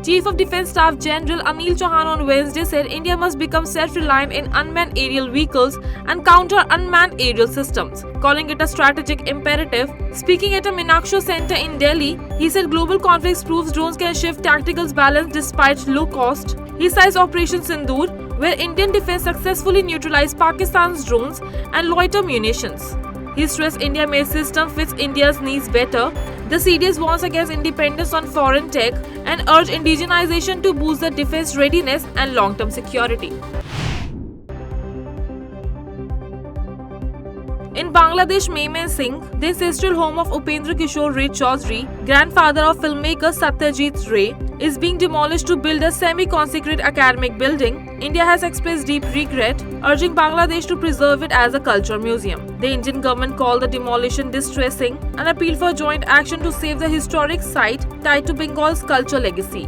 Chief of Defence Staff General Anil Chauhan on Wednesday said India must become self-reliant in unmanned aerial vehicles and counter unmanned aerial systems, calling it a strategic imperative. Speaking at a Meenakshi Center in Delhi, he said global conflicts proves drones can shift tactical balance despite low cost. He cites Operation Sindoor, where Indian defence successfully neutralized Pakistan's drones and loiter munitions. He stressed India-made system fits India's needs better. The CDS warns against dependence on foreign tech and urged indigenization to boost the defence readiness and long-term security. In Bangladesh, Maiman Singh, the ancestral home of Upendra Kishore Ray Chaudhary, grandfather of filmmaker Satyajit Ray, is being demolished to build a semi-consecrated academic building. India has expressed deep regret, urging Bangladesh to preserve it as a culture museum. The Indian government called the demolition distressing and appealed for joint action to save the historic site tied to Bengal's culture legacy.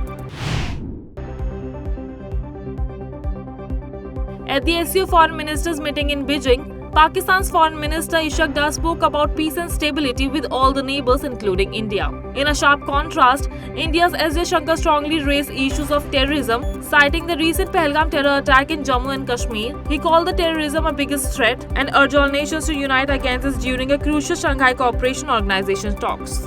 At the SCO Foreign Ministers meeting in Beijing, Pakistan's Foreign Minister Ishaq Dar spoke about peace and stability with all the neighbors including India. In a sharp contrast, India's S. Jaishankar strongly raised issues of terrorism, citing the recent Pahalgam terror attack in Jammu and Kashmir. He called the terrorism a biggest threat and urged all nations to unite against it during a crucial Shanghai Cooperation Organization talks.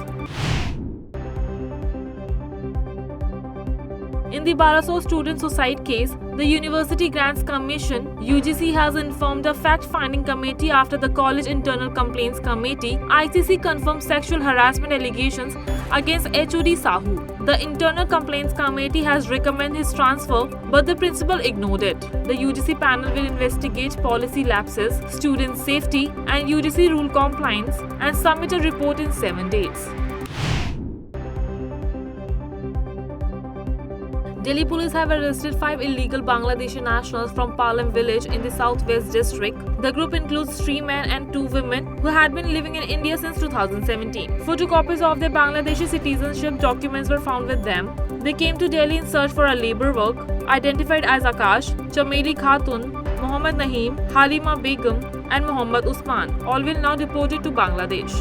In the Baraso student suicide case, the University Grants Commission (UGC) has informed a fact-finding committee after the College Internal Complaints Committee (ICC) confirmed sexual harassment allegations against HOD Sahu. The Internal Complaints Committee has recommended his transfer, but the principal ignored it. The UGC panel will investigate policy lapses, student safety, and UGC rule compliance and submit a report in 7 days. Delhi police have arrested 5 illegal Bangladeshi nationals from Palam village in the southwest district. The group includes 3 men and 2 women who had been living in India since 2017. Photocopies of their Bangladeshi citizenship documents were found with them. They came to Delhi in search for a labor work, identified as Akash, Chameli Khatun, Mohammad Naheem, Halima Begum, and Mohammad Usman. All will now deported to Bangladesh.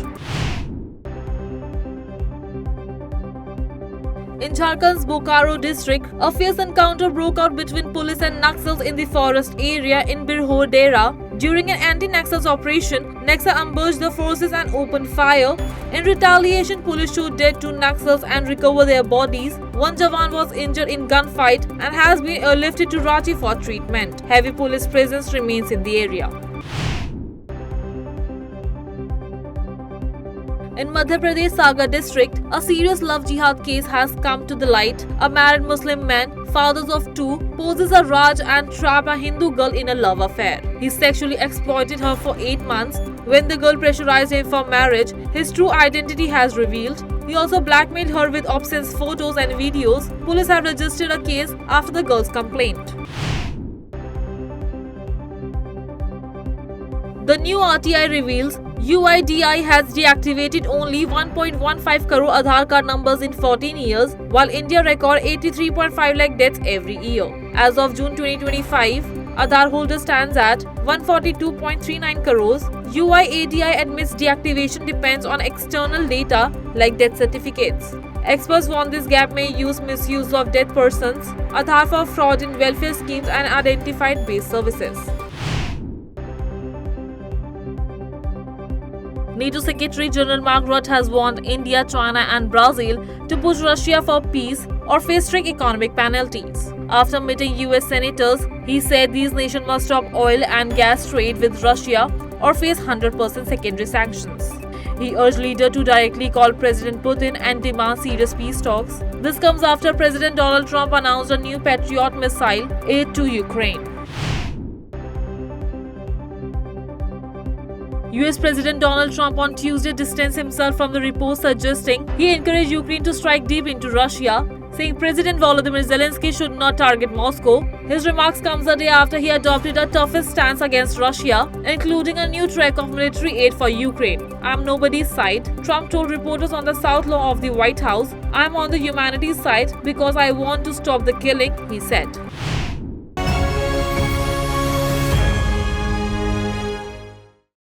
In Jharkhand's Bokaro district, a fierce encounter broke out between police and Naxals in the forest area in Birho Dera. During an anti-Naxals operation, Naxa ambushed the forces and opened fire. In retaliation, police shot dead 2 Naxals and recovered their bodies. One Jawan was injured in gunfight and has been airlifted to Ranchi for treatment. Heavy police presence remains in the area. In Madhya Pradesh Sagar district, a serious love jihad case has come to the light. A married Muslim man, father of 2, poses a Raj and traps a Hindu girl in a love affair. He sexually exploited her for 8 months. When the girl pressurized him for marriage, his true identity has revealed. He also blackmailed her with obscene photos and videos. Police have registered a case after the girl's complaint. The new RTI reveals UIDAI has deactivated only 1.15 crore Aadhaar card numbers in 14 years, while India records 83.5 lakh deaths every year. As of June 2025, Aadhaar holder stands at 142.39 crores. UIDAI admits deactivation depends on external data like death certificates. Experts warn this gap may use misuse of dead persons, Aadhaar for fraud in welfare schemes and identified-based services. NATO Secretary General Mark Rutte has warned India, China and Brazil to push Russia for peace or face strict economic penalties. After meeting US senators, he said these nations must stop oil and gas trade with Russia or face 100% secondary sanctions. He urged leaders to directly call President Putin and demand serious peace talks. This comes after President Donald Trump announced a new Patriot missile aid to Ukraine. US President Donald Trump on Tuesday distanced himself from the reports suggesting he encouraged Ukraine to strike deep into Russia, saying President Volodymyr Zelensky should not target Moscow. His remarks comes a day after he adopted a toughest stance against Russia, including a new track of military aid for Ukraine. "I'm nobody's side," Trump told reporters on the South Lawn of the White House. "I'm on the humanities side because I want to stop the killing," he said.